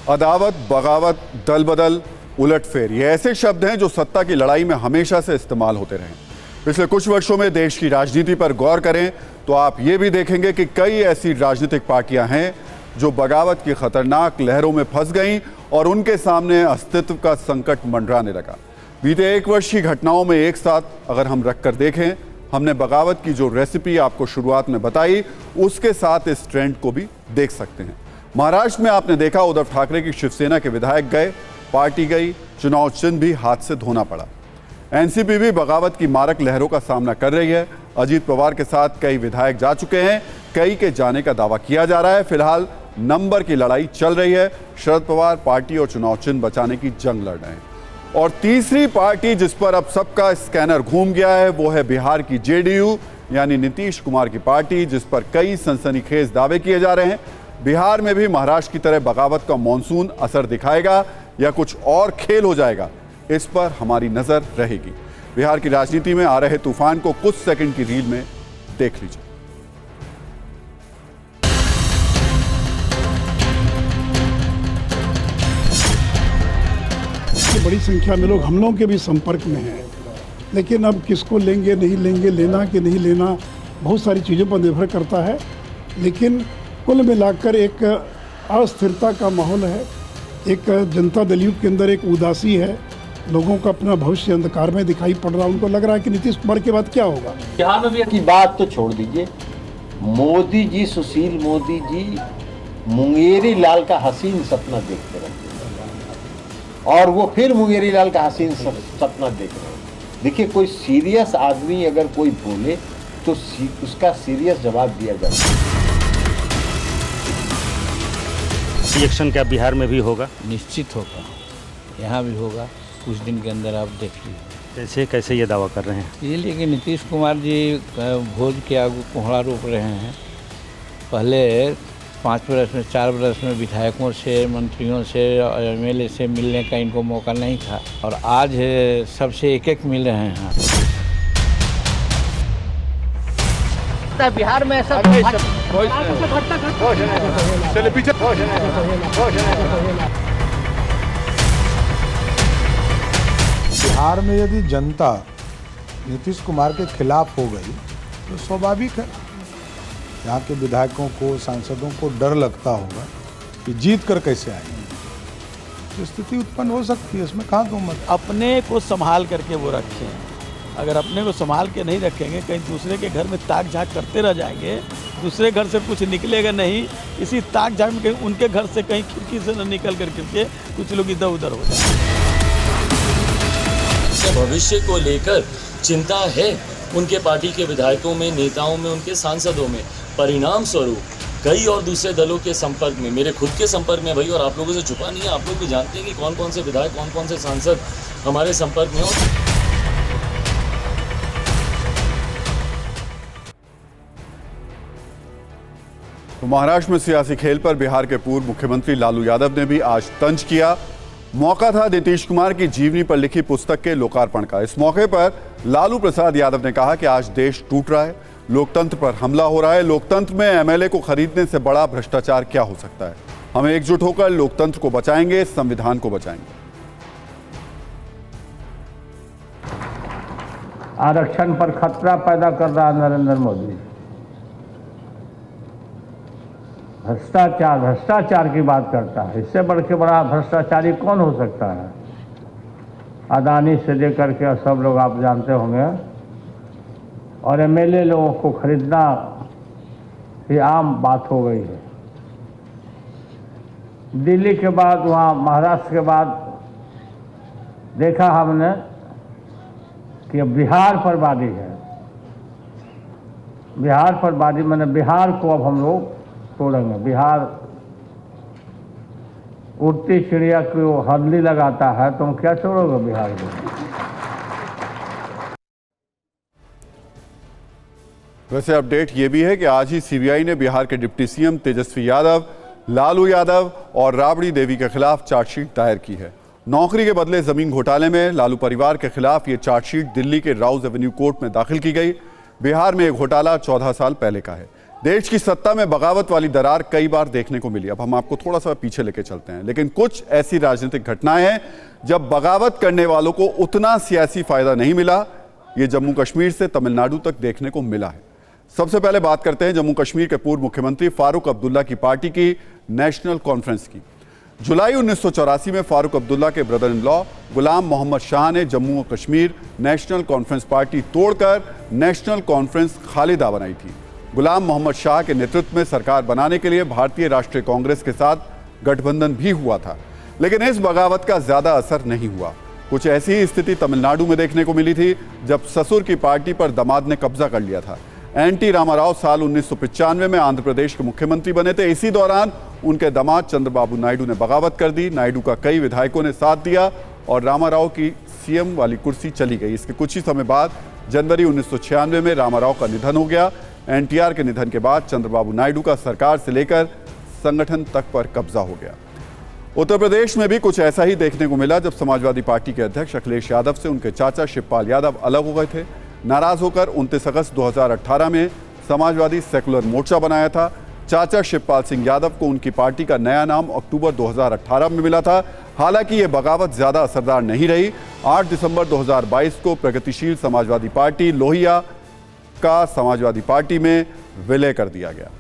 अदावत, बगावत, दल बदल, उलटफेर, ये ऐसे शब्द हैं जो सत्ता की लड़ाई में हमेशा से इस्तेमाल होते रहे। पिछले कुछ वर्षों में देश की राजनीति पर गौर करें तो आप ये भी देखेंगे कि कई ऐसी राजनीतिक पार्टियां हैं जो बगावत की खतरनाक लहरों में फंस गईं और उनके सामने अस्तित्व का संकट मंडराने लगा। बीते एक वर्ष की घटनाओं में एक साथ अगर हम रखकर देखें, हमने बगावत की जो रेसिपी आपको शुरुआत में बताई, उसके साथ इस ट्रेंड को भी देख सकते हैं। महाराष्ट्र में आपने देखा उद्धव ठाकरे की शिवसेना के विधायक गए, पार्टी गई, चुनाव चिन्ह भी हाथ से धोना पड़ा। एनसीपी भी बगावत की मारक लहरों का सामना कर रही है। अजीत पवार के साथ कई विधायक जा चुके हैं, कई के जाने का दावा किया जा रहा है। फिलहाल नंबर की लड़ाई चल रही है। शरद पवार पार्टी और चुनाव चिन्ह बचाने की जंग लड़ रहे हैं। और तीसरी पार्टी जिस पर अब सबका स्कैनर घूम गया है वो है बिहार की जेडीयू, यानी नीतीश कुमार की पार्टी, जिस पर कई सनसनीखेज दावे किए जा रहे हैं। बिहार में भी महाराष्ट्र की तरह बगावत का मॉनसून असर दिखाएगा या कुछ और खेल हो जाएगा, इस पर हमारी नजर रहेगी। बिहार की राजनीति में आ रहे तूफान को कुछ सेकंड की रील में देख लीजिए। बड़ी संख्या में लोग हम लोगों के भी संपर्क में हैं, लेकिन अब किसको लेंगे नहीं लेंगे, लेना कि नहीं लेना, बहुत सारी चीज़ों पर निर्भर करता है। लेकिन कुल मिलाकर एक अस्थिरता का माहौल है, एक जनता दल युग के अंदर एक उदासी है, लोगों का अपना भविष्य अंधकार में दिखाई पड़ रहा है। उनको लग रहा है कि नीतीश कुमार के बाद क्या होगा। बिहार में भी की बात तो छोड़ दीजिए, मोदी जी, सुशील मोदी जी मुंगेरी लाल का हसीन सपना देखते रहते हैं और वो फिर मुंगेरी लाल का हसीन सपना देख रहे हैं। देखिए, कोई सीरियस आदमी अगर कोई बोले तो उसका सीरियस जवाब दिया जाए। इलेक्शन क्या बिहार में भी होगा? निश्चित होगा, यहाँ भी होगा, कुछ दिन के अंदर आप देख लीजिए। कैसे ये दावा कर रहे हैं? इसलिए कि नीतीश कुमार जी भोज के आगू कोहड़ा रोप रहे हैं। पहले 5 वर्ष में, 4 वर्ष में विधायकों से, मंत्रियों से और एमएलए से मिलने का इनको मौका नहीं था और आज सबसे एक एक मिल रहे हैं। बिहार में ऐसा बिहार में यदि जनता नीतीश कुमार के खिलाफ हो गई तो स्वाभाविक है यहाँ के विधायकों को, सांसदों को डर लगता होगा कि जीत कर कैसे आएंगे, तो स्थिति उत्पन्न हो सकती है। इसमें कहाँ मत। अपने को संभाल करके वो रखें। अगर अपने को संभाल के नहीं रखेंगे, कहीं दूसरे के घर में ताक झाँक करते रह जाएंगे, दूसरे घर से कुछ निकलेगा नहीं, इसी ताक झाँक में कहीं उनके घर से कहीं खिड़की से न निकल करके कुछ लोग इधर उधर हो जाए। भविष्य को लेकर चिंता है उनके पार्टी के विधायकों में, नेताओं में, उनके सांसदों में। परिणाम स्वरूप कई और दूसरे दलों के संपर्क में, मेरे खुद के संपर्क में भाई, और आप लोगों से छुपा नहीं है, आप लोग भी जानते हैं कि कौन कौन से विधायक, कौन कौन से सांसद हमारे संपर्क में हो। तो महाराष्ट्र में सियासी खेल पर बिहार के पूर्व मुख्यमंत्री लालू यादव ने भी आज तंज किया। मौका था नीतीश कुमार की जीवनी पर लिखी पुस्तक के लोकार्पण का। इस मौके पर लालू प्रसाद यादव ने कहा कि आज देश टूट रहा है, लोकतंत्र पर हमला हो रहा है। लोकतंत्र में एमएलए को खरीदने से बड़ा भ्रष्टाचार क्या हो सकता है। हम एकजुट होकर लोकतंत्र को बचाएंगे, संविधान को बचाएंगे। आरक्षण पर खतरा पैदा कर रहा है नरेंद्र मोदी। भ्रष्टाचार की बात करता है, इससे बढ़ के बड़ा भ्रष्टाचारी कौन हो सकता है। अदानी से लेकर के सब लोग आप जानते होंगे, और एमएलए लोगों को खरीदना ही आम बात हो गई है। दिल्ली के बाद, वहाँ महाराष्ट्र के बाद देखा हमने कि अब बिहार पर बादी है। बिहार पर बादी मैंने बिहार को अब हम लोग तोड़ेंगे। बिहार उड़ती चिड़िया को हल्दी लगाता है, तुम क्या छोड़ोगे बिहार को। वैसे अपडेट ये भी है कि आज ही सीबीआई ने बिहार के डिप्टी सीएम तेजस्वी यादव, लालू यादव और राबड़ी देवी के खिलाफ चार्जशीट दायर की है। नौकरी के बदले जमीन घोटाले में लालू परिवार के खिलाफ ये चार्जशीट दिल्ली के राउज एवेन्यू कोर्ट में दाखिल की गई। बिहार में यह घोटाला 14 साल पहले का है। देश की सत्ता में बगावत वाली दरार कई बार देखने को मिली। अब हम आपको थोड़ा सा पीछे लेके चलते हैं, लेकिन कुछ ऐसी राजनीतिक घटनाएं हैं जब बगावत करने वालों को उतना सियासी फायदा नहीं मिला। ये जम्मू कश्मीर से तमिलनाडु तक देखने को मिला है। सबसे पहले बात करते हैं जम्मू कश्मीर के पूर्व मुख्यमंत्री फारूक अब्दुल्ला की पार्टी की नेशनल कॉन्फ्रेंस की। जुलाई 1984 में फारूक अब्दुल्ला के ब्रदर इन लॉ गुलाम मोहम्मद शाह ने जम्मू और कश्मीर नेशनल कॉन्फ्रेंस पार्टी तोड़कर नेशनल कॉन्फ्रेंस खालिदा बनाई थी। गुलाम मोहम्मद शाह के नेतृत्व में सरकार बनाने के लिए भारतीय राष्ट्रीय कांग्रेस के साथ गठबंधन भी हुआ था, लेकिन इस बगावत का ज्यादा असर नहीं हुआ। कुछ ऐसी ही स्थिति तमिलनाडु में देखने को मिली थी जब ससुर की पार्टी पर दामाद ने कब्जा कर लिया था। एनटी रामाराव साल 1995 में आंध्र प्रदेश के मुख्यमंत्री बने थे। इसी दौरान उनके दामाद चंद्रबाबू नायडू ने बगावत कर दी। नायडू का कई विधायकों ने साथ दिया और रामाराव की सीएम वाली कुर्सी चली गई। इसके कुछ ही समय बाद जनवरी 1996 में रामाराव का निधन हो गया। एनटीआर के निधन के बाद चंद्रबाबू नायडू का सरकार से लेकर संगठन तक पर कब्जा हो गया। उत्तर प्रदेश में भी कुछ ऐसा ही देखने को मिला जब समाजवादी पार्टी के अध्यक्ष अखिलेश यादव से उनके चाचा शिवपाल यादव अलग हो गए थे। नाराज होकर 29 अगस्त 2018 में समाजवादी सेकुलर मोर्चा बनाया था। चाचा शिवपाल सिंह यादव को उनकी पार्टी का नया नाम अक्टूबर 2018 में मिला था। हालांकि ये बगावत ज्यादा असरदार नहीं रही। 8 दिसंबर 2022 को प्रगतिशील समाजवादी पार्टी लोहिया का समाजवादी पार्टी में विलय कर दिया गया।